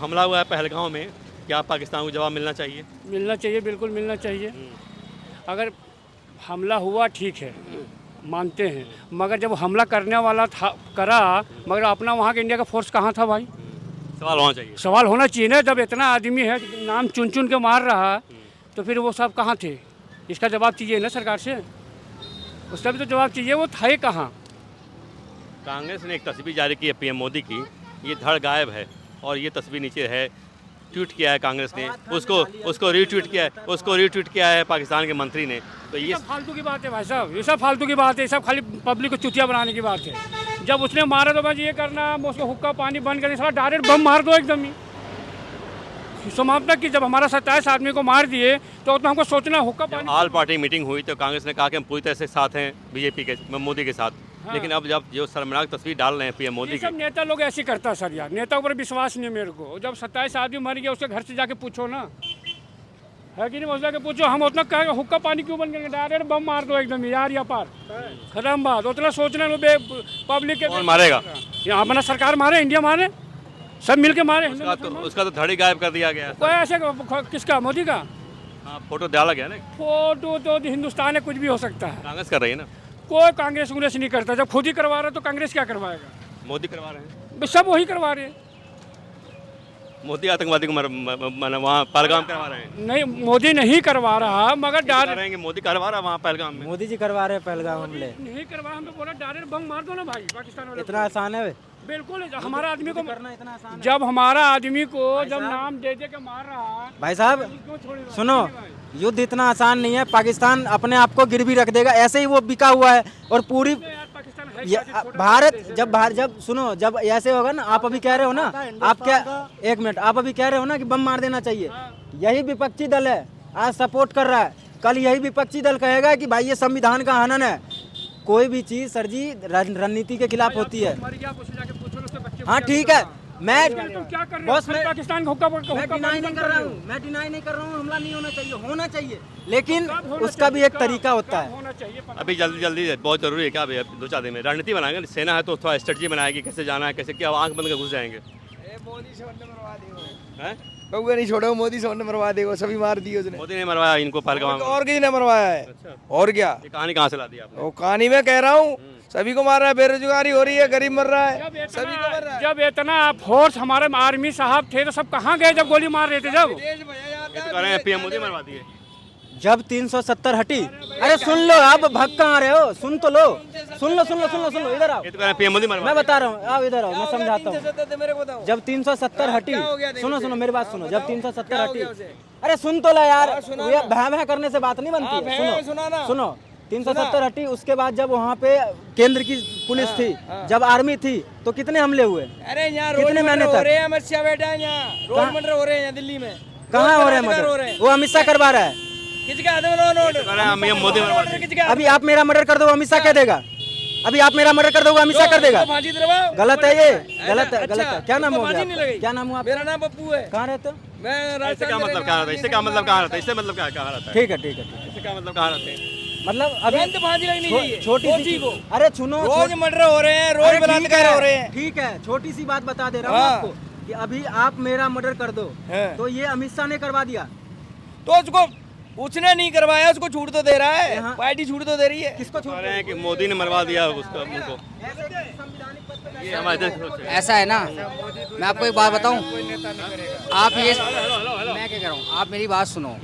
हमला हुआ है पहलगाम में, क्या पाकिस्तान को जवाब मिलना चाहिए? मिलना चाहिए, बिल्कुल मिलना चाहिए। अगर हमला हुआ ठीक है, मानते हैं, मगर जब हमला करने वाला था करा, मगर अपना वहाँ के इंडिया का फोर्स कहाँ था भाई? सवाल होना चाहिए। सवाल होना चाहिए ना। जब इतना आदमी है नाम चुन चुन के मार रहा, तो फिर वो सब कहाँ थे? इसका जवाब चाहिए ना सरकार से, उसका भी तो जवाब चाहिए। वो थे कहाँ? कांग्रेस ने एक तस्वीर जारी की है पीएम मोदी की, ये धड़ गायब है, और ये तस्वीर नीचे है, ट्वीट किया है कांग्रेस ने, उसको रीट्वीट किया है पाकिस्तान के मंत्री ने। तो ये सब फालतू की बात है भाई साहब, ये सब फालतू की बात है, ये सब खाली पब्लिक को चुतिया बनाने की बात है। जब उसने मारा तो भाई ये करना, उसको हुक्का पानी बंद करने, सारा डायरेक्ट बम मार दो एकदम ही समाप्त। कि जब हमारा 27 आदमी को मार दिए तो उतना हमको सोचना हुक्का पानी। ऑल पार्टी मीटिंग हुई तो कांग्रेस ने कहा कि हम पूरी तरह से साथ हैं बीजेपी के, मोदी के साथ। हाँ। लेकिन अब जब जो शर्मनाक तस्वीर डाल रहे हैं पीएम मोदी ये की, सब नेता लोग ऐसे करता है सर यार, नेता ऊपर विश्वास नहीं है मेरे को। जब 27 आदमी मर गया, उसके घर से जाके पूछो ना, है कि नहीं? उससे जाके पूछो, हम उतना कहेंगे हुक्का पानी क्यों बंद करेंगे, डायरेक्ट बम मार दो एकदम यार, या पार खत्म बात। उतना सोचना पब्लिक के कौन मारेगा? यहाँ अपना सरकार मारे, इंडिया मारे, सब मिल के मारे। उसका तो धड़ी गायब कर दिया गया। कोई ऐसे किसका? मोदी का? हाँ, फोटो डाला गया ना। फोटो तो हिंदुस्तान में कुछ भी हो सकता है। कांग्रेस कर रही है ना, कोई कांग्रेस नहीं करता। जब खुद ही करवा रहा है तो कांग्रेस क्या करवाएगा? मोदी करवा रहे हैं। बस सब वही करवा रहे हैं। मोदी आतंकवादी को वहाँ पहलगाम करवा रहे हैं। नहीं, मोदी नहीं करवा रहा, मगर कह रहे हैं कि मोदी करवा रहा है वहाँ पहलगाम में। मोदी जी करवा रहे हैं पहलगाम हमले। नहीं करवा, हम तो बोला डायरेक्ट बम मार दो ना भाई पाकिस्तान वाले। इतना आसान है? बिल्कुल, हमारा आदमी को करना इतना आसान है? जब हमारा आदमी को जब नाम दे दे के मार रहा, भाई साहब क्यों छोड़ेगा? सुनो, युद्ध इतना आसान नहीं है। पाकिस्तान अपने आप को गिरवी रख देगा, ऐसे ही वो बिका हुआ है। और पूरी यार पाकिस्तान है क्या? भारत जब सुनो, जब ऐसे होगा ना, आप अभी कह रहे हो ना, आप क्या, एक मिनट, आप अभी कह रहे हो ना कि बम मार देना चाहिए। यही विपक्षी दल है आज सपोर्ट कर रहा है, कल यही विपक्षी दल कहेगा कि भाई ये संविधान का हनन है। कोई भी चीज सर जी रणनीति के खिलाफ होती है। हाँ ठीक है, मैं बॉस, मैं पाकिस्तान को डिनाई नहीं कर रहा हूँ, मैं डिनाई नहीं कर रहा हूँ, हमला नहीं होना चाहिए, लेकिन उसका भी एक तरीका होता है। होना चाहिए। अभी जल्दी बहुत जरूरी है क्या? अभी 2-4 दिन में रणनीति बनाएंगे, सेना है तो थोड़ा स्ट्रेटजी बनाएगी, कैसे जाना है, कैसे क्या, आंख बंद कर घुस जाएंगे। मोदी से मरवा देगा, हैं? बउआ नहीं छोड़ो, मोदी से मरवा देगा, सभी मार दिए उसने। मोदी ने मरवाया इनको पहलगाम में। और किसी ने मरवाया है? अच्छा। और क्या? ये कहानी कहाँ से ला दी आपने? वो कहानी में कह रहा हूँ, सभी को मार रहा है, बेरोजगारी हो रही है, गरीब मर रहा है, सभी को मर रहा है। जब इतना फोर्स हमारे आर्मी साहब थे तो सब कहाँ गए जब गोली मार रहे थे? जब ये तो कह रहे हैं पीएम मोदी मरवा दिए। जब 370 हटी, अरे सुन लो, आप भग कहाँ रहे हो? सुन तो लो, सुन लो, इधर आओ, ये तो कह रहे हैं पीएम मोदी मरवा मैं बता रहा हूँ, आओ इधर आओ, मैं समझाता हूँ। मेरे को बताओ, जब 370 हटी, सुनो मेरी बात सुनो, जब 370 हटी, गया उसे? अरे सुन तो ला यार, भय करने से बात नहीं बनती है। सुना। सुनो 370 हटी, उसके बाद जब वहाँ पे केंद्र की पुलिस थी, जब आर्मी थी, तो कितने हमले हुए? अरे यहाँ कितने महीने तक? अमित शाह बैठा है यहाँ, रोड मर्डर हो रहे हैं यहाँ दिल्ली में। कहाँ हो रहे हैं मर्डर? वो अमित शाह करवा रहा है। किसके हाथ में नोट? कह रहे हैं पीएम मोदी मरवा दिए। किसके? अभी आप मेरा मर्डर कर दो, अमित शाह कह देगा। अभी आप मेरा मर्डर कर दोगे, अमित शाह कर देगा। फांसी दिलवाओ। गलत है ये, गलत है, अच्छा, गलत है। क्या नाम हो फांसी गया नहीं आपका? लगी? क्या नाम हुआ आपका? मेरा नाम पप्पू है। कहाँ रहते हो? मैं इससे राजस्थान क्या मतलब कहाँ रहता है? इससे क्या मतलब कहाँ रहता है? इससे मतलब क्या कहाँ रहता है? ठीक है। इससे क्या मतलब कहाँ रहते हैं? मतलब अभी तुरंत फांसी लगनी चाहिए छोटी सी को। अरे सुनो, रोज मर्डर हो रहे हैं, रोज बलात्कार हो रहे हैं। ठीक है, छोटी सी बात बता दे रहा हूँ हाँ। आपको कि अभी आप मेरा मर्डर कर दो, हाँ। तो ये अमित शाह ने करवा दिया। तो उसको उसने नहीं करवाया, उसको छूट तो दे रहा है, यहाँ- पार्टी छूट तो दे रही है। किसको कह रहे हैं कि मोदी ने मरवा दिया उसको, उनको। ये हमारे देश की सोच है। ऐसा है ना, मैं आपको एक बात बताऊं, आप ये, मैं क्या कह रहा हूँ, आप मेरी बात सुनो।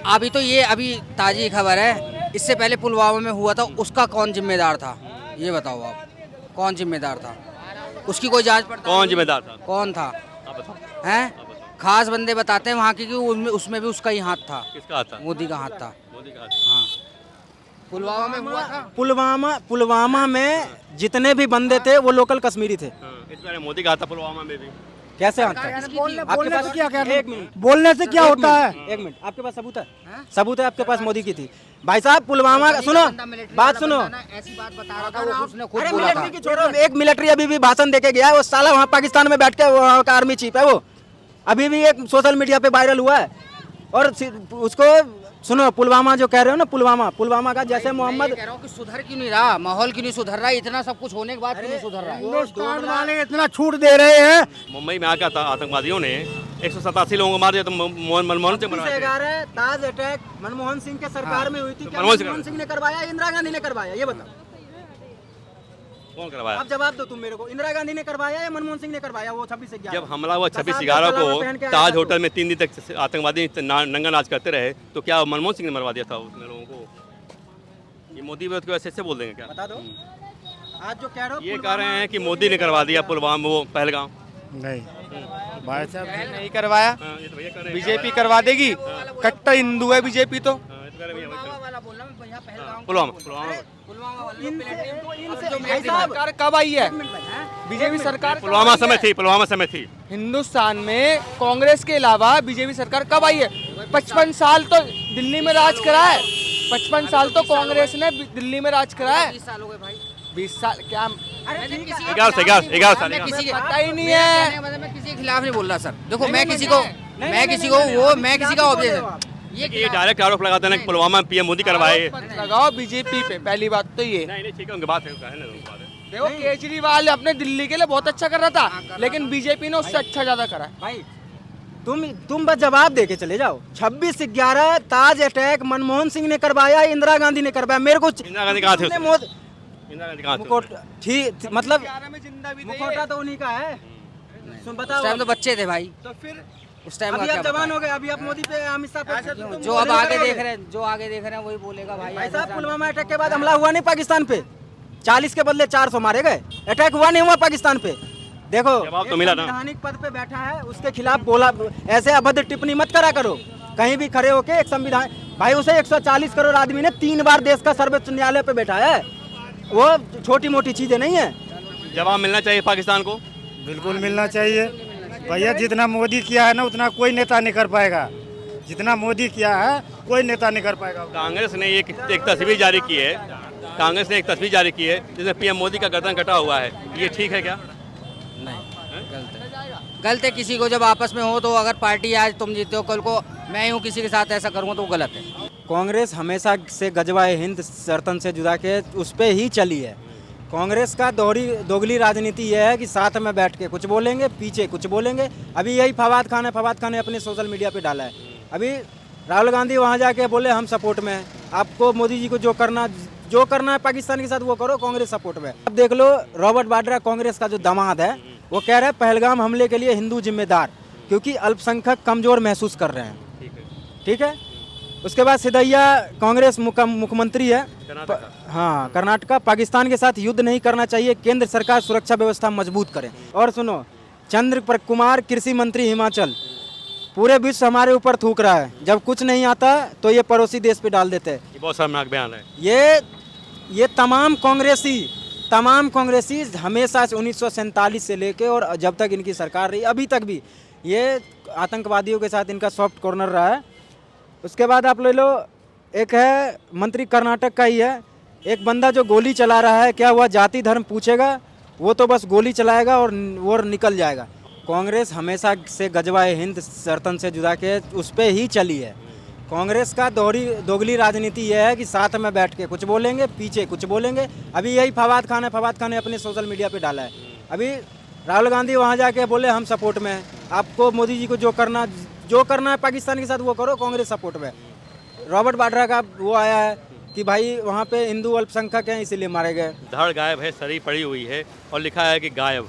अभी तो ये अभी ताज़ी खबर है, इससे पहले पुलवामा में हुआ था, उसका कौन जिम्मेदार था? ये बताओ आप, कौन जिम्मेदार था? उसकी कोई जांच पड़ताल? कौन जिम्मेदार था? कौन था? आप बताओ। हैं? खास बंदे बताते हैं वहाँ की कि उसमें भी उसका ही हाथ था, किसका हाथ था? मोदी का हाथ था। मोदी का हाथ। हाँ, पुलवामा में हुआ था। पुलवामा में जितने भी बंदे थे वो लोकल कश्मीरी थे। हाँ, इस बार मोदी का हाथ था पुलवामा में भी। कैसे हाथ था? बोलने से क्या कहना? एक मिनट, बोलने से क्या होता है? एक मिनट, आपके पास सबूत है? सबूत है आपके पास मोदी की थी? भाई साहब पुलवामा, सुनो बात सुनो, ऐसी बात बता रहा था वो, उसने खुद अरे बोला था। मिलिट्री की छोड़ो, एक मिलिट्री अभी भी भाषण देके गया है, वो साला वहाँ पाकिस्तान में बैठ के वहाँ का आर्मी चीफ है, वो अभी भी एक सोशल मीडिया पे वायरल हुआ है, और उसको सुनो पुलवामा जो कह रहे हो ना, पुलवामा का जैसे मोहम्मद, मैं कह रहा हूँ कि सुधर क्यों नहीं रहा, माहौल क्यों नहीं सुधर रहा, इतना सब कुछ होने के बाद क्यों नहीं सुधर रहा है? हिंदुस्तान वाले इतना छूट दे रहे हैं। मुंबई में आकर आतंकवादियों ने 187 लोगों को मार दिया, तो मनमोहन सिंह बनवाए थे। 11 ताज अटैक मनमोहन सिंह के सरकार में हुई थी, क्या मनमोहन सिंह- मनमोहन सिंह ने करवाया, इंदिरा गांधी ने करवाया, ये बताओ। कौन करवाया? अब जवाब दो तुम मेरे को, इंदिरा गांधी ने करवाया या मनमोहन सिंह ने करवाया वो 26/11? जब हमला हुआ 26/11 कसाब का को पहन के आया ताज था होटल में 3 दिन तक आतंकवादी नंगा नाच करते रहे, तो क्या मनमोहन सिंह ने मरवा दिया था उसने लोगों को? ये मोदी विरोध को ऐसे बोल देंगे क्या? बता दो। आज जो कह रहे हो ये कह रहे हैं कि मोदी ने करवा दिया पुलवामा, वो पहलगाम। नहीं भाई साहब नहीं करवाया, हाँ, ये तो भैया कह रहे हैं। बीजेपी करवा देगी। कट्टर हिंदू है बीजेपी तो। हाँ, ये तो कह रहे हैं भैया, पुलवामा वाला बोल रहा हूँ, यहाँ पहलगाम पुलवामा पुलवामा वाला भाई साहब, सरकार कब आई है? बीजेपी सरकार पुलवामा समय थी, पुलवामा समय थी। हिंदुस्तान में कांग्रेस के अलावा बीजेपी सरकार कब आई है? 55 साल तो दिल्ली में राज करा है, 55 साल तो कांग्रेस ने दिल्ली में राज करा है। 20 साल हो गए भाई। 20 साल क्या? 11 साल मैं किसी के पता ही नहीं है। मैं किसी के खिलाफ नहीं बोल रहा सर। देखो मैं किसी को मैं किसी का ऑब्जेक्शन ये डायरेक्ट आरोप लगाते हैं कि पुलवामा में पीएम मोदी करवाए। मत लगाओ बीजेपी पे, पहली बात तो ये। नहीं ठीक है, उनकी बात है, कहने दो, उनकी बात है। देखो केजरीवाल अपने दिल्ली के लिए बहुत अच्छा कर रहा था, लेकिन बीजेपी ने उससे अच्छा ज्यादा करा है। भाई तुम बस जवाब दे के चले जाओ। 26/11 ताज अटैक मनमोहन सिंह ने करवाया, इंदिरा गांधी ने करवाया? मेरे को इंदिरा गांधी कहाँ थे? तुमने इंदिरा गांधी कहाँ थे? मुकोट ठीक मतलब 11 में जिंदा भी थे मुखौटा तो उन्हीं का है। सुन बताओ, उस टाइम तो बच्चे थे भाई, तो फिर उस टाइम का अभी क्या आप जवान पता? हो गए, अभी आप मोदी पे अमित शाह पे जो अब आगे देख रहे हैं, वही बोलेगा भाई। भाई साहब, पुलवामा अटैक के बाद हमला हुआ नहीं पाकिस्तान पे? 40 के बदले 400 मारे गए, अटैक हुआ नहीं हुआ पाकिस्तान पे? देखो जवाब तो एक मिला ना। संवैधानिक पद पे बैठा है, उसके खिलाफ बोला, ऐसे अभद्र टिप्पणी मत करा करो कहीं भी खड़े होके। एक संविधान भाई, उसे 140 करोड़ आदमी ने 3 बार देश का सर्वोच्च न्यायालय पे बैठा है, वो छोटी मोटी चीजें नहीं है। जवाब मिलना चाहिए पाकिस्तान को। बिल्कुल मिलना चाहिए भैया। जितना मोदी किया है ना उतना कोई नेता नहीं कर पाएगा। जितना मोदी किया है कोई नेता नहीं कर पाएगा। कांग्रेस ने एक तस्वीर जारी की है, कांग्रेस ने एक तस्वीर जारी की है जिसमें पीएम मोदी का गर्दन कटा हुआ है। ये ठीक है क्या? गलत है। किसी को जब आपस में हो तो अगर पार्टी आज तुम जीते हो, कल को मैं हूँ किसी के साथ ऐसा करूँगा तो वो गलत है। कांग्रेस हमेशा से गजवाए हिंद सर्तन से जुदा के उस पे ही चली है। कांग्रेस का दोगली राजनीति यह है कि साथ में बैठ के कुछ बोलेंगे, पीछे कुछ बोलेंगे। अभी यही फवाद खान ने अपने सोशल मीडिया पे डाला है। अभी राहुल गांधी वहाँ जाके बोले हम सपोर्ट में हैं, आपको मोदी जी को जो करना है पाकिस्तान के साथ वो करो, कांग्रेस सपोर्ट में। अब देख लो, रॉबर्ट वाड्रा कांग्रेस का जो दामाद है, वो कह रहा है पहलगाम हमले के लिए हिंदू जिम्मेदार, क्योंकि अल्पसंख्यक कमजोर महसूस कर रहे हैं। ठीक है। उसके बाद सिद्धैया कांग्रेस मुख्यमंत्री है, हाँ कर्नाटका। पाकिस्तान के साथ युद्ध नहीं करना चाहिए, केंद्र सरकार सुरक्षा व्यवस्था मजबूत करे। और सुनो, चंद्र कुमार कृषि मंत्री हिमाचल, पूरे विश्व हमारे ऊपर थूक रहा है, जब कुछ नहीं आता तो ये पड़ोसी देश पे डाल देते हैं। ये बहुत शर्मनाक बयान है। ये तमाम कांग्रेसी हमेशा से 1947 से लेके और जब तक इनकी सरकार रही अभी तक भी ये आतंकवादियों के साथ इनका सॉफ्ट कॉर्नर रहा है। उसके बाद आप ले लो, एक है मंत्री कर्नाटक का ही है, एक बंदा जो गोली चला रहा है, क्या हुआ जाति धर्म पूछेगा, वो तो बस गोली चलाएगा और वो निकल जाएगा। कांग्रेस हमेशा से गजवाए हिंद सर्तन से जुदा के उस पे ही चली है। कांग्रेस का दोगली राजनीति यह है कि साथ में बैठ के कुछ बोलेंगे, पीछे कुछ बोलेंगे। अभी यही फवाद खान ने अपने सोशल मीडिया पे डाला है। अभी राहुल गांधी वहाँ जाके बोले हम सपोर्ट में हैं, आपको मोदी जी को जो करना है पाकिस्तान के साथ वो करो, कांग्रेस सपोर्ट में। रॉबर्ट वाड्रा का वो आया है कि भाई वहाँ पे हिंदू अल्पसंख्यक हैं इसीलिए मारे गए। धड़ गायब है, सरी पड़ी हुई है और लिखा है कि गायब।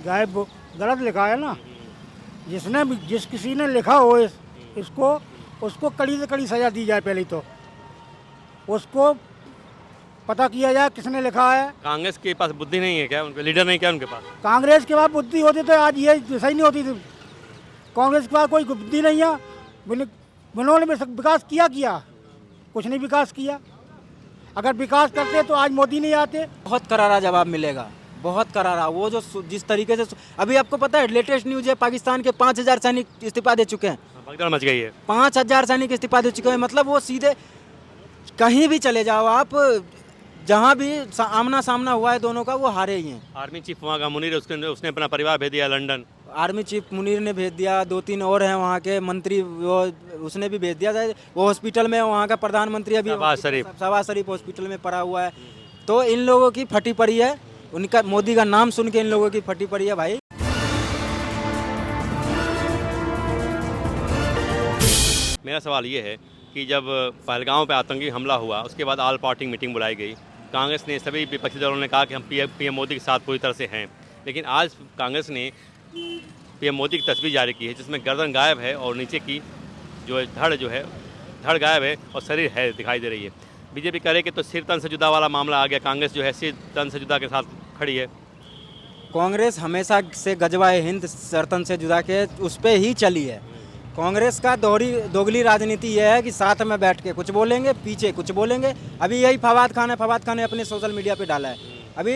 गायब गलत लिखा है ना। जिस किसी ने लिखा हो इसको, उसको कड़ी से कड़ी सजा दी जाए। पहले तो उसको पता किया जाए किसने लिखा है। कांग्रेस के पास बुद्धि नहीं है क्या? उनके लीडर नहीं क्या उनके पास? कांग्रेस के पास बुद्धि होती तो आज ये सही नहीं होती थी। कांग्रेस के पास कोई बुद्धि नहीं है। उन्होंने विकास किया कुछ नहीं विकास किया। अगर विकास करते तो आज मोदी नहीं आते। बहुत करारा जवाब मिलेगा, बहुत करारा। वो जो जिस तरीके से अभी आपको पता है, लेटेस्ट न्यूज है, पाकिस्तान के 5000 सैनिक इस्तीफा दे चुके हैं। भगदड़ मच गई है। 5000 सैनिक इस्तीफा दे चुके हैं। मतलब वो सीधे कहीं भी चले जाओ आप, जहाँ भी आमना सामना हुआ है दोनों का, वो हारे ही हैं। आर्मी चीफ वहाँ का मुनीर, उसने अपना परिवार भेज दिया लंदन। आर्मी चीफ मुनीर ने भेज दिया, 2-3 और हैं वहाँ के मंत्री, वो उसने भी भेज दिया। वो हॉस्पिटल में वहाँ का प्रधानमंत्री अभी शहबाज शरीफ हॉस्पिटल में पड़ा हुआ है। तो इन लोगों की फटी पड़ी है, उनका मोदी का नाम सुन के इन लोगों की फटी पड़ी है भाई। मेरा सवाल ये है कि जब पहलगांव पे आतंकी हमला हुआ उसके बाद ऑल पार्टी मीटिंग बुलाई गई, कांग्रेस ने, सभी विपक्षी दलों ने कहा कि हम पीएम मोदी के साथ पूरी तरह से हैं, लेकिन आज कांग्रेस ने पीएम मोदी की तस्वीर जारी की है जिसमें गर्दन गायब है और नीचे की जो धड़ गायब है और शरीर है दिखाई दे रही है। बीजेपी करे कि तो सिर तन से जुदा वाला मामला आ गया, कांग्रेस जो है सिर तन से जुदा के साथ खड़ी है। कांग्रेस हमेशा से गजवाए हिंद सरतन से जुदा के उस पर ही चली है। कांग्रेस का दोगली राजनीति यह है कि साथ में बैठ के कुछ बोलेंगे, पीछे कुछ बोलेंगे। अभी यही फवाद खान ने अपने सोशल मीडिया पे डाला है। अभी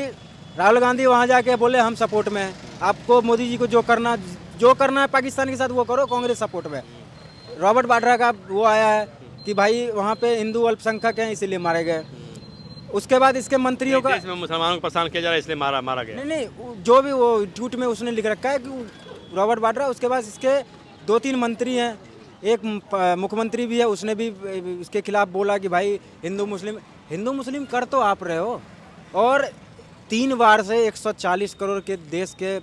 राहुल गांधी वहाँ जाके बोले हम सपोर्ट में हैं, आपको मोदी जी को जो करना है पाकिस्तान के साथ वो करो, कांग्रेस सपोर्ट में। रॉबर्ट वाड्रा का वो आया है कि भाई वहाँ पे हिंदू अल्पसंख्यक हैं इसीलिए मारे गए। उसके बाद इसके मंत्रियों का इसमें मुसलमानों को परेशान किया जा रहा है इसलिए मारा गया। नहीं, जो भी वो ट्वीट में उसने लिख रखा है कि रॉबर्ट वाड्रा। उसके बाद इसके 2-3 मंत्री हैं, एक मुख्यमंत्री भी है, उसने भी इसके खिलाफ बोला कि भाई हिंदू मुस्लिम कर तो आप रहे हो, और 3 बार से 140 करोड़ के देश के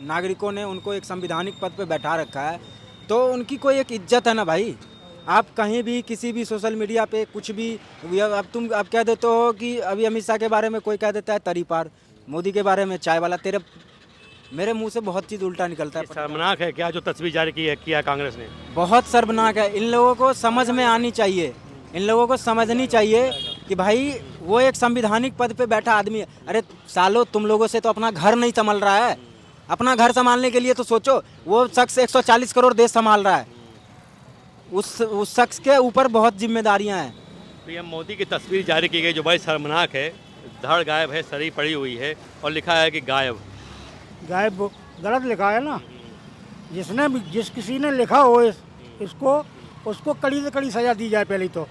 नागरिकों ने उनको एक संविधानिक पद पे बैठा रखा है, तो उनकी कोई एक इज्जत है ना भाई। आप कहीं भी किसी भी सोशल मीडिया पे कुछ भी अब कह देते हो कि अभी अमित शाह के बारे में कोई कह देता है तरी पार, मोदी के बारे में चाय वाला, मेरे मुंह से बहुत चीज़ उल्टा निकलता है। शर्मनाक है क्या जो तस्वीर जारी किया कांग्रेस ने? बहुत शर्मनाक है। इन लोगों को समझ में आनी चाहिए, इन लोगों को समझनी चाहिए कि भाई वो एक संवैधानिक पद पे बैठा आदमी है। अरे सालो, तुम लोगों से तो अपना घर नहीं संभल रहा है। अपना घर संभालने के लिए तो सोचो। वो शख्स 140 करोड़ देश संभाल रहा है, उस शख्स के ऊपर बहुत जिम्मेदारियां हैं। पीएम मोदी की तस्वीर जारी की गई जो बड़ी शर्मनाक है, धड़ गायब है, शरीर पड़ी हुई है और लिखा है कि गायब गलत लिखा है ना। जिस किसी ने लिखा हो उसको कड़ी से कड़ी सजा दी जाए। पहले तो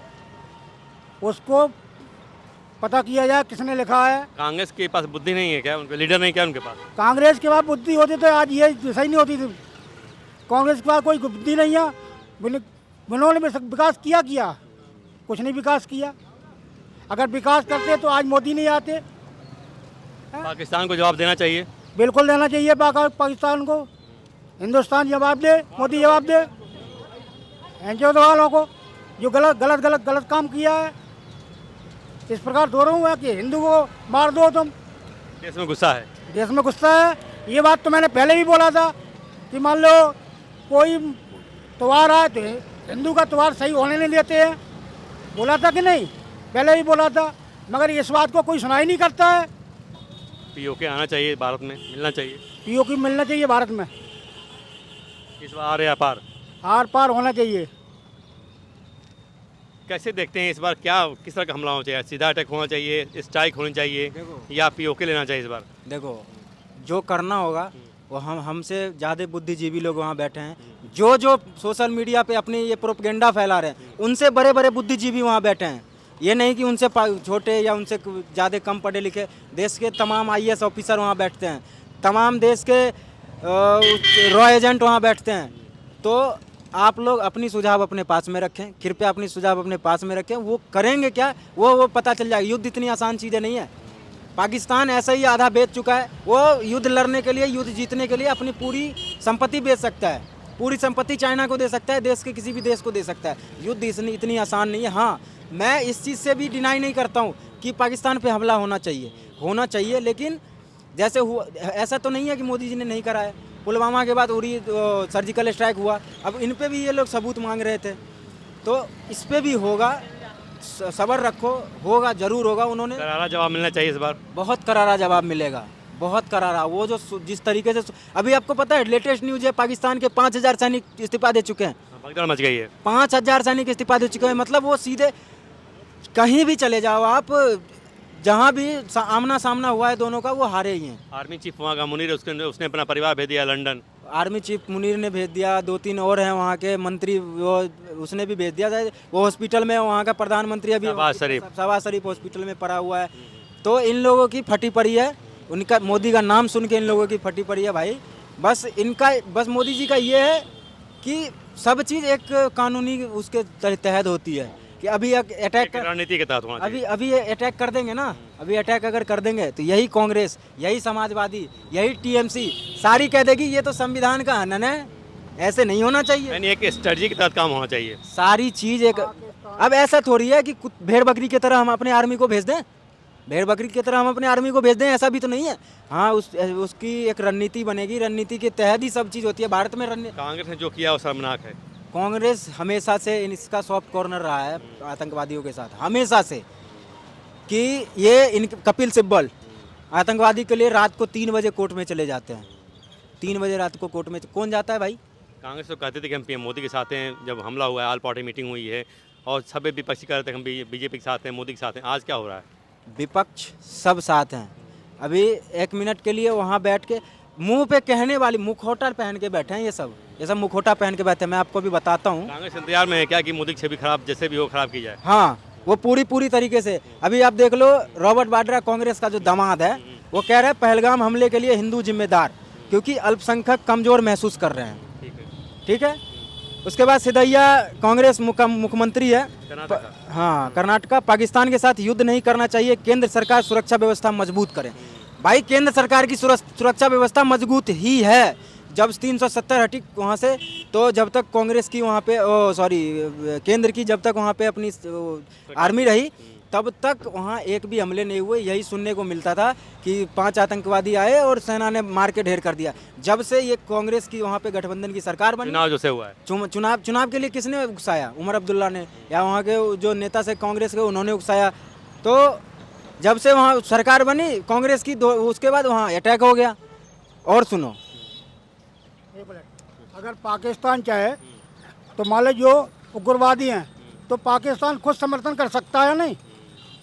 उसको पता किया जाए किसने लिखा है। कांग्रेस के पास बुद्धि नहीं है क्या? उनके लीडर नहीं क्या उनके पास? कांग्रेस के पास बुद्धि होती तो आज ये सही नहीं होती थी। कांग्रेस के पास कोई बुद्धि नहीं है। उन्होंने विकास किया कुछ नहीं विकास किया। अगर विकास करते तो आज मोदी नहीं आते। पाकिस्तान को जवाब देना चाहिए, बिल्कुल देना चाहिए पाकिस्तान को। हिंदुस्तान जवाब दे, मोदी जवाब दे एनजीओ वालों को जो गलत काम किया है। इस प्रकार दो रहा हूँ कि हिंदू को मार दो तुम। देश में गुस्सा है, देश में गुस्सा है। ये बात तो मैंने पहले भी बोला था कि मान लो कोई त्यौहार आए तो हिंदू का त्यौहार सही होने नहीं देते हैं। बोला था कि नहीं? पहले भी बोला था, मगर इस बात को कोई सुनाई नहीं करता है। पीओके आना चाहिए भारत में, मिलना चाहिए। पीओके मिलना चाहिए भारत में। इस बार या पार आर पार होना चाहिए। कैसे देखते हैं इस बार, क्या किस तरह का हमला होना चाहिए? सीधा अटैक होना चाहिए, स्ट्राइक होनी चाहिए या पीओके लेना चाहिए इस बार? देखो, जो करना होगा वो हमसे ज़्यादा बुद्धिजीवी लोग वहाँ बैठे हैं। जो सोशल मीडिया पे अपनी ये प्रोपेगेंडा फैला रहे हैं, उनसे बड़े बुद्धिजीवी वहाँ बैठे हैं। ये नहीं कि उनसे छोटे या उनसे ज़्यादा कम पढ़े लिखे। देश के तमाम IAS ऑफिसर वहाँ बैठते हैं, तमाम देश के रॉ एजेंट वहाँ बैठते हैं। तो आप लोग अपनी सुझाव अपने पास में रखें, कृपया अपनी सुझाव अपने पास में रखें। वो करेंगे क्या वो पता चल जाएगा। युद्ध इतनी आसान चीज़ें नहीं है। पाकिस्तान ऐसा ही आधा बेच चुका है। वो युद्ध लड़ने के लिए, युद्ध जीतने के लिए अपनी पूरी संपत्ति बेच सकता है। पूरी संपत्ति चाइना को दे सकता है, देश के किसी भी देश को दे सकता है। युद्ध इतनी आसान नहीं है। हाँ, मैं इस चीज़ से भी डिनाई नहीं करता हूँ कि पाकिस्तान पे हमला होना चाहिए, लेकिन जैसे हुआ ऐसा तो नहीं है कि मोदी जी ने नहीं कराया। पुलवामा के बाद उरी सर्जिकल स्ट्राइक हुआ, अब इन पे भी ये लोग सबूत मांग रहे थे, तो इस पे भी होगा। सब्र रखो, होगा, जरूर होगा। उन्होंने करारा जवाब मिलना चाहिए इस बार, बहुत करारा जवाब मिलेगा, बहुत करारा। वो जो जिस तरीके से अभी आपको पता है, लेटेस्ट न्यूज़ है, पाकिस्तान के 5000 सैनिक इस्तीफा दे चुके हैं। भगदड़ मच गई है। 5000 सैनिक इस्तीफा दे चुके हैं। मतलब वो सीधे कहीं भी चले जाओ आप, जहाँ भी आमना सामना हुआ है दोनों का, वो हारे ही हैं। आर्मी चीफ वहाँ का मुनीर, उसने अपना परिवार भेज दिया लंदन। आर्मी चीफ मुनीर ने भेज दिया, 2-3 और हैं वहाँ के मंत्री, वो उसने भी भेज दिया। वो हॉस्पिटल में वहाँ का प्रधानमंत्री अभी शहबाज शरीफ हॉस्पिटल में पड़ा हुआ है। तो इन लोगों की फटी पड़ी है, उनका मोदी का नाम सुन के इन लोगों की फटी पड़ी है भाई। बस मोदी जी का ये है कि सब चीज़ एक कानूनी उसके तहत होती है कि अभी अटैक रणनीति के तहत होना चाहिए। अभी अटैक कर देंगे ना, अभी अटैक अगर कर देंगे तो यही कांग्रेस, यही समाजवादी, यही टीएमसी सारी कह देगी ये तो संविधान का हनन है, ऐसे नहीं होना चाहिए। यानी एक स्ट्रेटजी के तहत काम होना चाहिए। सारी चीज़ एक, अब ऐसा थोड़ी है कि भेड़ बकरी की तरह हम अपने आर्मी को भेज दें, भेड़ बकरी की तरह हम अपने आर्मी को भेज दें, ऐसा भी तो नहीं है। हाँ उसकी एक रणनीति बनेगी, रणनीति के तहत ही सब चीज़ होती है भारत में। कांग्रेस ने जो किया वो शर्मनाक है। कांग्रेस हमेशा से इसका सॉफ्ट कॉर्नर रहा है आतंकवादियों के साथ, हमेशा से, कि ये इन कपिल सिब्बल आतंकवादी के लिए रात को 3 बजे कोर्ट में चले जाते हैं। 3 बजे रात को कोर्ट में कौन जाता है भाई? कांग्रेस तो कहते थे कि हम पीएम मोदी के साथ हैं, जब हमला हुआ है ऑल पार्टी मीटिंग हुई है और सभी विपक्षी कह रहे थे हम बीजेपी के साथ हैं, मोदी के साथ हैं। आज क्या हो रहा है? विपक्ष सब साथ हैं। अभी 1 मिनट के लिए वहाँ बैठ के मुंह पे कहने वाली मुखौटा पहन के बैठे हैं, ये सब मुखौटा पहन के बैठे हैं। मैं आपको भी बताता हूँ। कांग्रेस इंतजार में है क्या कि मोदी की छवि खराब जैसे भी हो खराब की जाए? हाँ, वो पूरी तरीके से। अभी आप देख लो, रॉबर्ट वाड्रा कांग्रेस का जो दामाद है वो कह रहे हैं पहलगाम हमले के लिए हिंदू जिम्मेदार, क्योंकि अल्पसंख्यक कमजोर महसूस कर रहे हैं। ठीक है। उसके बाद सिद्धैया कांग्रेस मुख्यमंत्री है, हाँ कर्नाटका, पाकिस्तान के साथ युद्ध नहीं करना चाहिए, केंद्र सरकार सुरक्षा व्यवस्था मजबूत करे। भाई केंद्र सरकार की सुरक्षा व्यवस्था मजबूत ही है। जब 370 हटी वहाँ से, तो जब तक कांग्रेस की वहाँ पे केंद्र की जब तक वहाँ पे अपनी आर्मी रही तब तक वहाँ एक भी हमले नहीं हुए। यही सुनने को मिलता था कि 5 आतंकवादी आए और सेना ने मार के ढेर कर दिया। जब से ये कांग्रेस की वहाँ पे गठबंधन की सरकार बनी, चुनाव जो से हुआ है, चुनाव के लिए किसने उकसाया? उमर अब्दुल्ला ने, या वहाँ के जो नेता से कांग्रेस के उन्होंने उकसाया। तो जब से वहाँ सरकार बनी कांग्रेस की, उसके बाद वहाँ अटैक हो गया। और सुनो, अगर पाकिस्तान चाहे तो मान लो जो उग्रवादी हैं तो पाकिस्तान खुद समर्थन कर सकता है नहीं?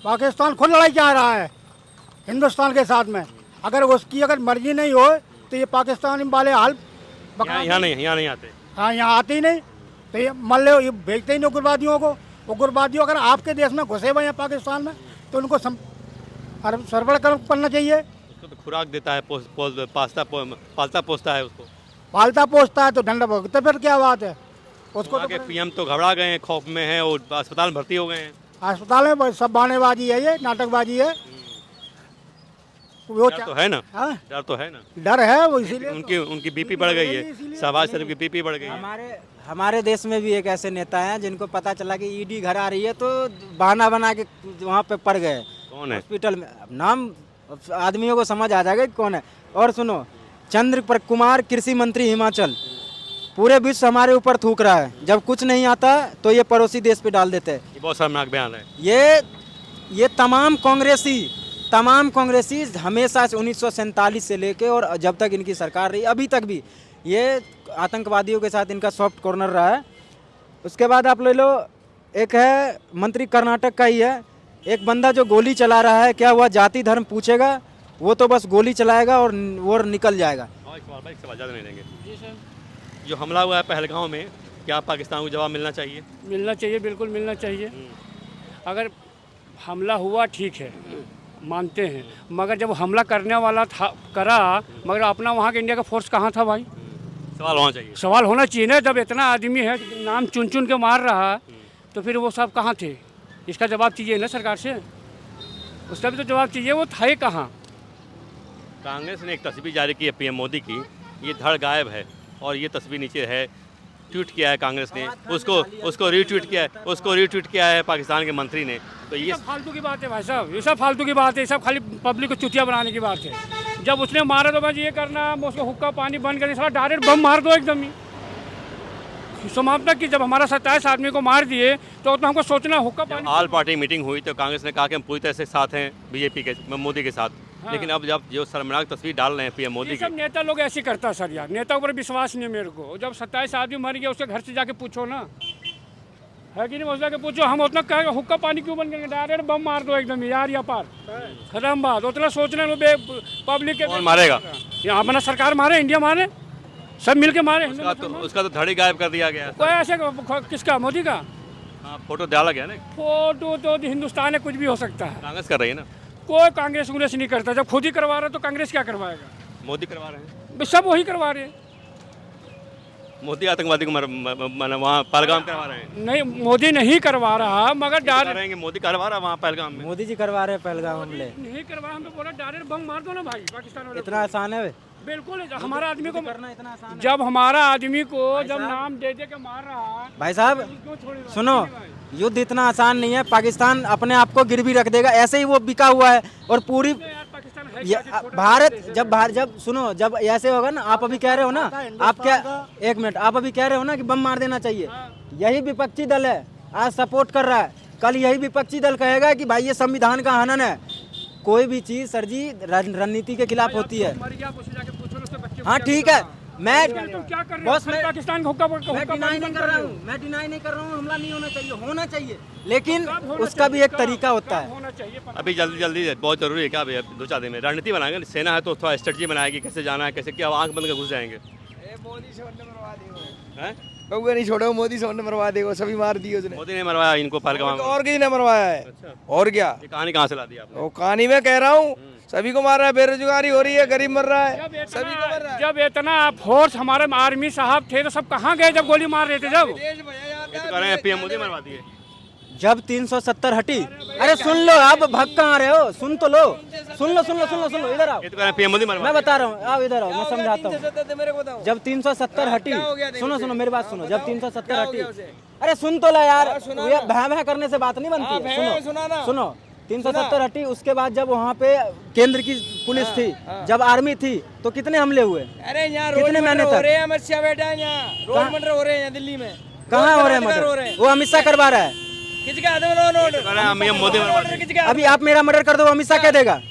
पाकिस्तान खुद लड़ाई चाह रहा है हिंदुस्तान के साथ में। अगर उसकी मर्जी नहीं हो तो ये पाकिस्तान वाले हाल यहाँ नहीं आते। हाँ, यहाँ आते ही नहीं। तो ये मान लो ये भेजते ही नहीं उग्रवादियों को। उग्रवादियों अगर आपके देश में घुसे हुए हैं पाकिस्तान में तो उनको सरबड़ करना चाहिए। उसको तो खुराक देता है, पालता पोसता है, उसको पालता पोसता है तो डंडा भोगता, फिर क्या बात है? उसको तो पीएम तो घबरा गए हैं, खौफ में हैं और अस्पताल में भर्ती हो गए हैं। अस्पताल में सब बहानेबाजी है, ये नाटकबाजी है। वो डर तो है ना? हाँ? डर तो है ना? डर है वो, इसीलिए उनकी बीपी बढ़ गई है, शहबाज शरीफ की बीपी बढ़ गई है। हमारे देश में भी एक ऐसे नेता हैं जिनको पता चला कि ईडी घर आ रही है तो बहाना बना के वहाँ पे पड़ गए। कौन है? हॉस्पिटल में। नाम आदमियों को समझ आ जाएगा कि कौन है। और सुनो, चंद्र कुमार कृषि मंत्री हिमाचल, पूरे विश्व हमारे ऊपर थूक रहा है। जब कुछ नहीं आता तो ये पड़ोसी देश पे डाल देते हैं। ये बहुत शर्मनाक बयान है। ये तमाम कांग्रेसी हमेशा से 1947 से लेके और जब तक इनकी सरकार रही अभी तक भी ये आतंकवादियों के साथ इनका सॉफ्ट कॉर्नर रहा है। उसके बाद आप ले लो, एक है मंत्री कर्नाटक का ही है, एक बंदा जो गोली चला रहा है, क्या हुआ जाति धर्म पूछेगा? वो तो बस गोली चलाएगा और वो निकल जाएगा। एक सवाल ज़्यादा नहीं लेंगे। जो हमला हुआ है पहलगाम में, क्या पाकिस्तान को जवाब मिलना चाहिए? मिलना चाहिए, बिल्कुल मिलना चाहिए। अगर हमला हुआ ठीक है, मानते हैं, मगर जब हमला करने वाला था करा, मगर अपना वहाँ के इंडिया का फोर्स कहाँ था भाई? सवाल होना चाहिए। सवाल होना चाहिए ना। जब इतना आदमी है नाम चुन के मार रहा तो फिर वो सब कहाँ थे? इसका जवाब चाहिए ना सरकार से, उसका भी तो जवाब चाहिए। वो था कहाँ? कांग्रेस ने एक तस्वीर जारी की है पीएम मोदी की, ये धड़ गायब है और ये तस्वीर नीचे है। ट्वीट किया है कांग्रेस ने, उसको रीट्वीट किया है पाकिस्तान के मंत्री ने। तो ये सब फालतू की बात है भाई साहब, ये सब फालतू की बात है, ये सब खाली पब्लिक को चुतिया बनाने की बात है। जब उसने मारा तो भाई ये करना, उसको हुक्का पानी बंद करने, साला डायरेक्ट बम मार दो एकदम ही समाप्त कि जब हमारा 27 आदमी को मार दिए तो हमको सोचना हुक्का पानी। ऑल पार्टी मीटिंग हुई तो कांग्रेस ने कहा कि हम पूरी तरह से साथ हैं बीजेपी के, मोदी के साथ। हाँ। लेकिन अब जब जो शर्मनाक तस्वीर डाल रहे हैं पीएम मोदी की, सब नेता लोग ऐसे करता सर यार, नेताओं पर विश्वास नहीं है मेरे को। जब 27 आदमी मर गया उसके घर से जाके पूछो ना, है कि नहीं? उससे जाके पूछो, हम उतना कहेंगे हुक्का पानी क्यों बन करेंगे? डायरेक्ट बम मार दो एकदम यार, या पार खत्म बात। उतना सोचना पब्लिक के कौन मारेगा? यहाँ अपना सरकार मारे, इंडिया मारे, सब मिलके मारे। उसका तो धड़ी गायब कर दिया गया। कोई ऐसे किसका? मोदी का? हाँ, फोटो डाला गया ना। फोटो तो हिंदुस्तान में कुछ भी हो सकता है। कांग्रेस कर रही है ना। कोई कांग्रेस नहीं करता। जब खुद ही करवा रहा तो कांग्रेस क्या करवाएगा? मोदी करवा रहे हैं। सब वही करवा रहे हैं। मोदी आतंकवादी को वहाँ पहलगाम करवा रहे हैं। नहीं, मोदी नहीं करवा रहा, मगर कह रहे हैं कि मोदी करवा रहा है वहाँ पहलगाम में। मोदी जी करवा रहे हैं पहलगाम हमले। नहीं करवा, हम तो बोला डायरेक्ट बम मार दो ना भाई पाकिस्तान वाले। इतना आसान है वे? बिल्कुल, हमारा आदमी को करना इतना आसान है? जब हमारा आदमी को जब नाम दे दे के मार रहा है, भाई साहब क्यों छोड़ेगा? सुनो, युद्ध इतना आसान नहीं है। पाकिस्तान अपने आप को गिरवी रख देगा, ऐसे ही वो बिका हुआ है। और पूरी यार पाकिस्तान है ये क्या चीज़? छोटा भारत जब सुनो, जब ऐसे होगा ना, आप अभी कह रहे हो ना, आप क्या, एक मिनट, आप अभी कह रहे हो ना कि बम मार देना चाहिए। यही विपक्षी दल है आज सपोर्ट कर रहा है, कल यही विपक्षी दल कहेगा कि भाई ये संविधान का हनन है। कोई भी चीज सर जी रणनीति के खिलाफ होती है। मर गया, आप उससे जाके पूछो ना, उसके बच्चे को हाँ क्या ठीक बोला? है, मैं तुम क्या कर रहे हो? बॉस, खाली मैं पाकिस्तान का हुक्का डिनाई नहीं कर रहा हूँ, मैं डिनाई नहीं कर रहा हूँ, हमला नहीं होना चाहिए, लेकिन कब होना उसका भी एक चाहिए? तरीका होता कब है। होना चाहिए पता अभी जल्दी जल्दी बहुत जरूरी है क्या अभी? 2-4 दिन में रणनीति बनाएंगे। सेना है तो थोड़ा स्ट्रेटजी बनाएगी, कैसे जाना है, कैसे क्या, आंख बंद कर घुस जाएंगे। मोदी से मरवा देगा, हैं? बउआ नहीं छोड़ो, मोदी से मरवा देगा, सभी मार दिए उसने। मोदी ने मरवाया इनको पहलगाम में। और किसी ने मरवाया है? अच्छा, और क्या? ये कहानी कहाँ से ला दी आपने? वो कहानी में कह रहा हूँ, सभी को मार रहा है, बेरोजगारी हो रही है, गरीब मर रहा है, सभी को मर रहा है। जब इतना फोर्स हमारे आर्मी साहब थे तो सब कहाँ गए जब गोली मार रहे थे? जब ये तो कह रहे हैं पीएम मोदी मरवा दिए। जब 370 हटी, अरे सुन लो, आप भग कहाँ रहे हो? सुन तो लो, सुन लो, इधर आओ, ये तो कह रहे हैं पीएम मोदी मरवा मैं बता रहा हूँ, आओ इधर आओ, मैं समझाता हूँ। मेरे को बताओ, जब 370 हटी, क्या हो गया? देखो सुनो मेरी बात सुनो, जब 370 हो हटी, गया उसे? अरे सुन तो ला यार, सुना ये भैं करने से बात नहीं बनती है। सुना सुनो ना। सुनो, 370 हटी, उसके बाद जब वहाँ पे केंद्र की पुलिस थी, जब आर्मी थी, तो कितने हमले हुए? अरे यहाँ कितने रोज महीने मर्डर तक? हो रहे हैं, अमित शाह बैठा है यहाँ, रोज मर्डर हो रहे हैं यहाँ दिल्ली में। कहाँ हो रहे हैं बलात्कार मर्डर? वो अमित शाह करवा रहा है। किसका हाथ में लो नोट? कह रहे हैं पीएम मोदी मरवा दिए। किसका? अभी आप मेरा मर्डर कर दो, अमित शाह कह देगा।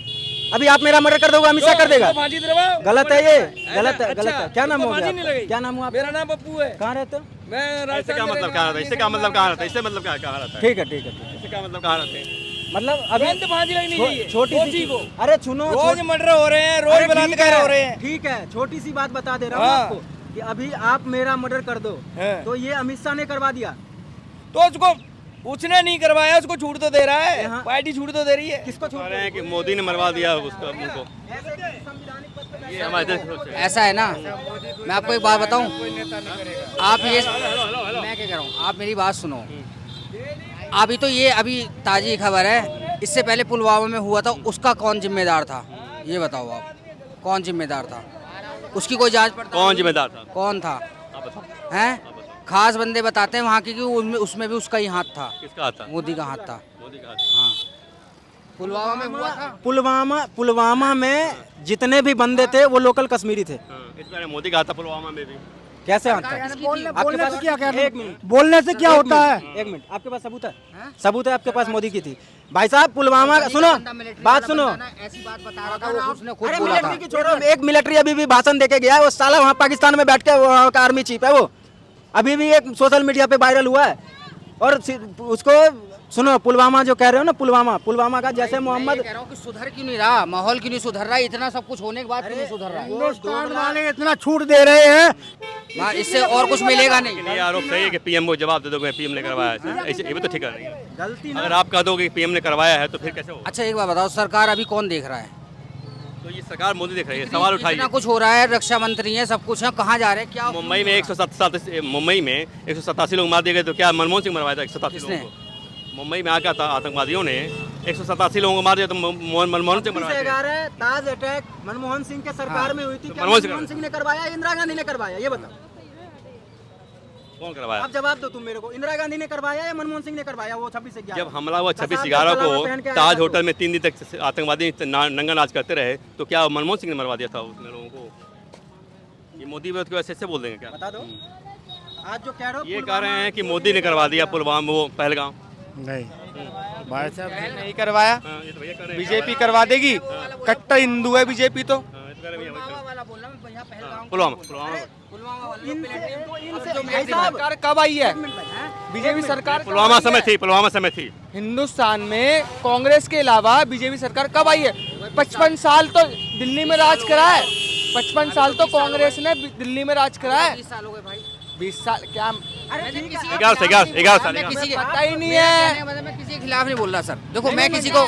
अभी आप मेरा मर्डर कर दोगे, अमित शाह कर देगा। फांसी दिलवाओ। गलत है ये, गलत है, अच्छा, गलत है। क्या नाम हो फांसी गया नहीं आपका? लगेगी। क्या नाम हुआ आपका? मेरा नाम पप्पू है, कहाँ रहते हो? मैं इससे राजस्थान क्या में मतलब कहाँ रहता है? इससे क्या मतलब कहाँ रहता है? इससे मतलब कहाँ रहता है? ठीक है, ठीक है, ठीक है। इससे क्या मतलब कहाँ रहते हैं? मतलब अभी तुरंत फांसी लगनी चाहिए छोटी सी को। अरे सुनो, रोज मर्डर हो रहे हैं, रोज अरे ठीक बलात्कार है, हो रहे हैं। ठीक है, छोटी सी बात बता दे रहा हूँ हाँ। आपको कि अभी आप मेरा मर्डर कर दो, हाँ। तो ये अमित शाह ने करवा दिया। तो उसको उसने नहीं करवाया, उसको छूट तो दे रहा है, यहाँ- पार्टी छूट तो दे रही है। किसको कह रहे हैं कि मोदी ने मरवा दिया उसको उनको। ये हमारे देश की सोच है। ऐसा है ना, मैं आपको एक बात बताऊं, आप ये, मैं क्या कह रहा हूँ, आप मेरी बात सुनो। अभी तो ये अभी ताज़ी खबर है, इससे पहले पुलवामा में हुआ था, उसका कौन जिम्मेदार था? ये बताओ आप, कौन जिम्मेदार था? उसकी कोई जांच पड़ताल? कौन जिम्मेदार था? कौन था? आप बताओ, हैं? खास बंदे बताते हैं वहाँ की कि उसमें भी उसका ही हाथ था, किसका हाथ था? मोदी का हाथ था। मोदी का हाथ। हाँ, पुलवामा में हुआ था। पुलवामा में जितने भी बंदे थे वो लोकल कश्मीरी थे। हाँ, इस बार मोदी का हाथ था पुलवामा में भी। कैसे हाथ था? बोलने से क्या कहना? एक मिनट, बोलने से क्या होता है? एक मिनट, आपके पास सबूत है? सबूत है आपके पास मोदी की थी? भाई साहब पुलवामा का सुनो, बात सुनो। ऐसी बात बता रहा था, वो उसने खुद अरे बोला था। मिलिट्री की छोड़ो, एक मिलिट्री अभी भी भाषण देके गया है, वो साला वहाँ पाकिस्तान में बैठ के वहाँ का आर्मी चीफ है वो, अभी भी एक सोशल मीडिया पे वायरल हुआ है। और उसको सुनो, पुलवामा जो कह रहे हो ना, पुलवामा का जैसे मोहम्मद, मैं कह रहा हूँ कि सुधर क्यों नहीं रहा, माहौल क्यों नहीं सुधर रहा, इतना सब कुछ होने के बाद क्यों नहीं सुधर रहा है? हिंदुस्तान वाले इतना छूट दे रहे हैं, हाँ, इससे और कुछ मिलेगा नहीं। ये आरोप सही है कि पीएम को जवाब दे दोगे पीएम ने करवाया है, ऐसे ये भी तो ठीक है नहीं है। गलती अगर आप कह दोगे कि पीएम ने करवाया है तो फिर कैसे होगा? अच्छा एक बात बताओ, सरकार अभी कौन देख रहा है? तो ये सरकार मोदी देख रही है, सवाल इतना उठाइए। कुछ हो रहा है, रक्षा मंत्री है, सब कुछ है, कहाँ जा रहे हैं, क्या? मुंबई में 187 लोग मार दिए गए, तो क्या मनमोहन सिंह मरवाया था 187 लोगों को? मुंबई में आकर आतंकवादियों ने 187 लोगों को मार दिया, तो मनमोहन सिंह मरवाया था। 11 ताज अटैक मनमोहन सिंह के सरकार में हुई थी, क्या मनमोहन सिंह मनमोहन सिंह ने करवाया, इंदिरा गांधी ने करवाया? ये बताओ, कौन करवाया? आप जवाब दो तुम मेरे को, इंदिरा गांधी ने करवाया या मनमोहन सिंह ने करवाया? वो 26/11 जब हमला हुआ कसाब 26/11 पहन के को आया ताज था होटल में 3 दिन तक आतंकवादी नंगा नाच करते रहे, तो क्या मनमोहन सिंह ने मरवा दिया था उसने लोगों को? ये मोदी विरोध को ऐसे बोल देंगे क्या? बता दो, आज जो कह रहे हो ये कह रहे हैं कि मोदी ने करवा दिया पुलवामा, वो पहलगाम। नहीं भाई साहब नहीं करवाया, हाँ, ये तो भैया कह रहे हैं। बीजेपी करवा देगी, कट्टर हिंदू है बीजेपी तो। हाँ, ये तो कह रहे हैं भैया, वाला बोल रहा हूँ, यहाँ पहलगाम पुलवामा भाई साहब, सरकार कब आई है? बीजेपी सरकार पुलवामा समय थी, पुलवामा समय थी। हिंदुस्तान में कांग्रेस के अलावा बीजेपी सरकार कब आई है? 55 साल तो दिल्ली में राज करा है, 55 साल तो कांग्रेस ने दिल्ली में राज करा है। 20 साल हो गए भाई। 20 साल क्या? 11 साल मैं किसी के पता ही नहीं है। मैं किसी के खिलाफ नहीं बोल रहा सर। देखो मैं किसी को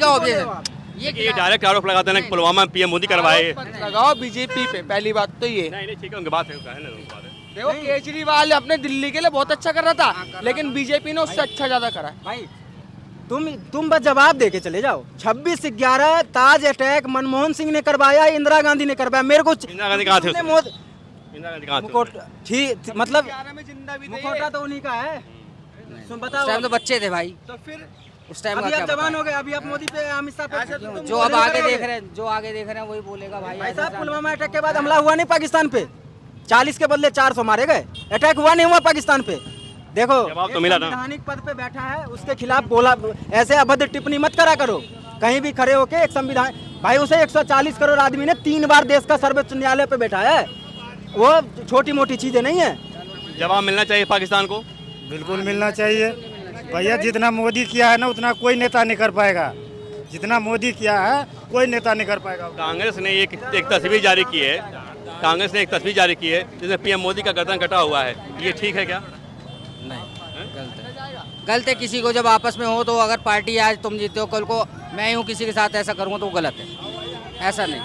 ऑब्जेक्शन, ये डायरेक्ट आरोप लगाते हैं कि पुलवामा में पीएम मोदी करवाए। मत लगाओ बीजेपी पे, पहली बात तो ये। नहीं ठीक है, उनकी बात है, उनकी बात है। देखो केजरीवाल अपने दिल्ली के लिए बहुत अच्छा कर रहा था, लेकिन बीजेपी ने उससे अच्छा ज्यादा करा है। भाई तुम बस जवाब दे के चले जाओ। 26/11 ताज अटैक मनमोहन सिंह ने करवाया, इंदिरा गांधी ने करवाया। मेरे को इंदिरा गांधी कहाँ थे? इंदिरा गांधी कहाँ थे? मुकोट ठीक मतलब 11 में जिंदा भी थे ये। मुखौटा तो उन्हीं का है। सुन बताओ, उस टाइम तो बच्चे थे भाई, तो फिर उस टाइम का अभी क्या आप जवान पता हो गए, अभी आप मोदी पे अमित शाह पे है? जो अब आगे देख रहे हैं, जो आगे देख रहे हैं वही बोलेगा भाई। भाई ऐसा साहब, पुलवामा अटैक के बाद हमला हुआ नहीं पाकिस्तान पे? 40 के बदले 400 मारे गए। अटैक हुआ नहीं हुआ पाकिस्तान पे? देखो जवाब तो मिला ना। संवैधानिक पद पे बैठा है, उसके खिलाफ बोला, ऐसे अभद्र टिप्पणी मत करा करो कहीं भी खड़े होके। एक संविधान भाई, उसे 140 करोड़ आदमी ने 3 बार देश का सर्वोच्च न्यायालय पे बैठा है, वो छोटी मोटी चीजें नहीं है। जवाब मिलना चाहिए पाकिस्तान को। बिल्कुल मिलना चाहिए भैया। जितना मोदी किया है ना उतना कोई नेता नहीं कर पाएगा। जितना मोदी किया है कोई नेता नहीं कर पाएगा। कांग्रेस ने एक तस्वीर जारी की है, कांग्रेस ने एक तस्वीर जारी की है जिसमें पीएम मोदी का गर्दन कटा हुआ है। ये ठीक है क्या? नहीं, गलत है। गलत है। किसी को जब आपस में हो तो अगर पार्टी आज तुम जीते हो, कल को मैं हूँ किसी के साथ ऐसा करूँगा तो वो गलत है। ऐसा नहीं।